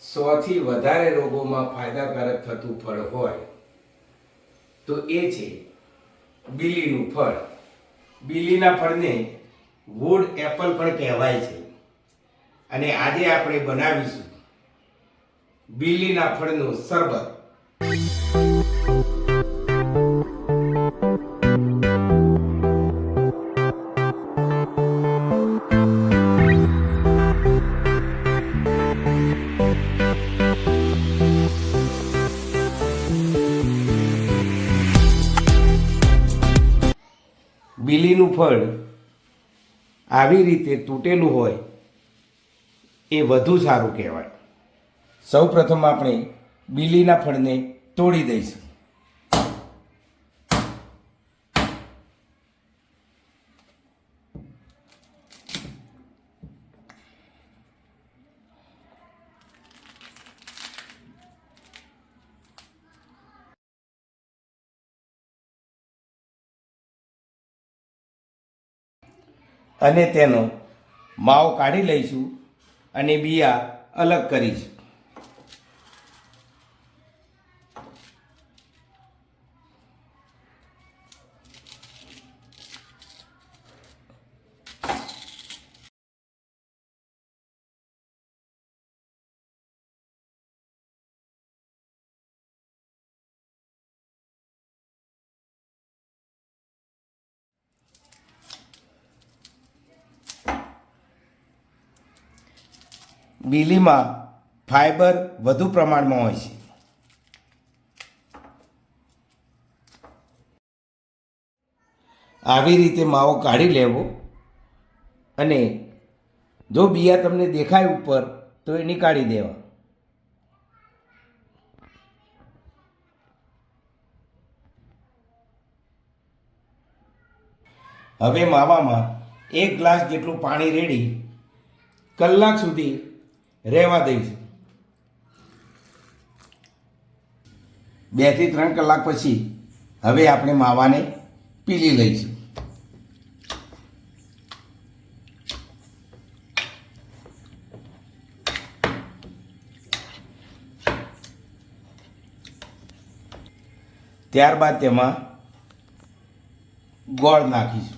100થી વધારે રોગોમાં ફાયદાકારક થતું ફળ હોય તો એ છે બીલીનું ફળ. બીલીના ફળને વુડ એપલ પણ કહેવાય છે. અને આજે આપણે બનાવીશું બીલીના ફળનું શરબત. બીલીનું ફળ આવી રીતે તૂટેલું હોય એ વધુ સારું કહેવાય. સૌ પ્રથમ આપણે બીલીના ફળને તોડી દઈશું. અને તેનો માવો કાઢી લઈશું અને બિયા અલગ કરીશું. બીલીમાં ફાઈબર વધુ પ્રમાણમાં હોય છે. આવી રીતે માવો કાઢી લેવો અને જો બિયા તમને દેખાય ઉપર તો એ નીકાળી દેવા. હવે માવામાં 1 ગ્લાસ જેટલું પાણી રેડી કલાક સુધી રહેવા દઈશું. 2 થી 3 કલાક પછી હવે આપણે માવાને પીલી લઈશું. ત્યારબાદ તેમાં ગોળ નાખીશું.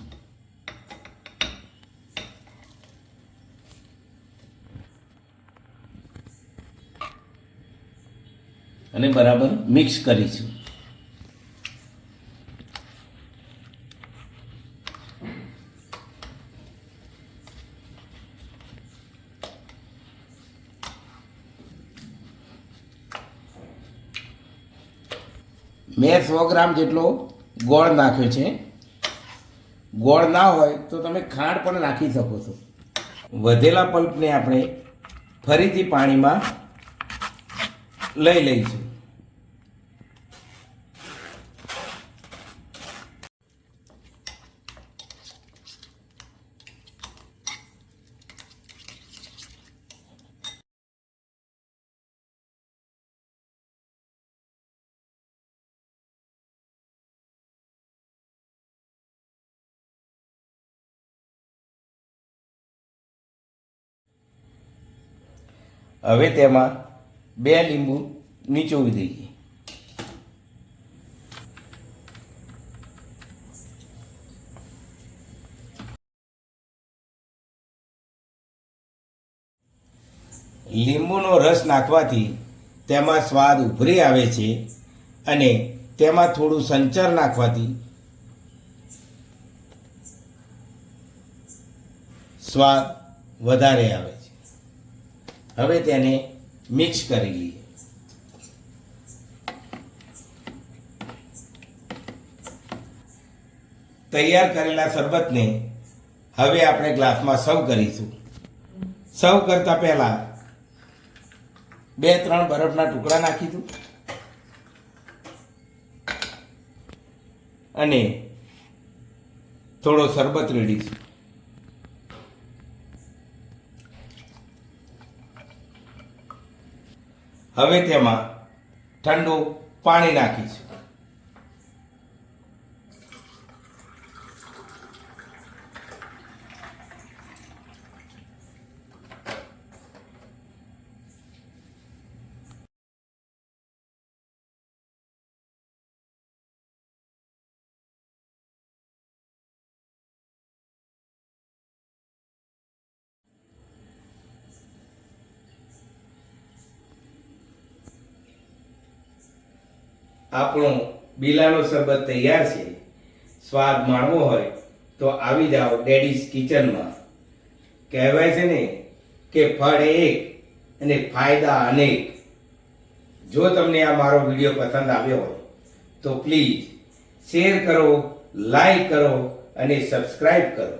અને બરાબર મિક્સ કરીશું. મેં 100 ગ્રામ જેટલો ગોળ નાખ્યો છે. ગોળ ના હોય તો તમે ખાંડ પણ નાખી શકો છો. વધેલા પલ્પને આપણે ફરીથી પાણીમાં લઈ લઈશું. હવે તેમાં 2 લીંબુ નીચોવી દઈએ. લીંબુનો રસ નાખવાથી તેમાં સ્વાદ ઉભરી આવે છે અને તેમાં થોડું સંચર નાખવાથી સ્વાદ વધારે આવે છે. હવે તેને મિક્સ કરી લઈએ. તૈયાર કરેલા શરબતને હવે આપણે ગ્લાસમાં સર્વ કરીશું. સર્વ કરતા પહેલા 2-3 બરફના ટુકડા નાખીશું અને થોડો શરબત રેડીશું. હવે તેમાં ઠંડુ પાણી નાખીશું. આપણો બિલાનો શરબત તૈયાર છે. સ્વાદ માણવો હોય તો આવી જાઓ ડેડીઝ કિચનમાં. કહેવાય છે ને કે ફળ એક અને ફાયદા અનેક. જો તમને આ મારો વિડીયો પસંદ આવ્યો હોય તો પ્લીઝ શેર કરો, લાઈક કરો અને સબસ્ક્રાઈબ કરો.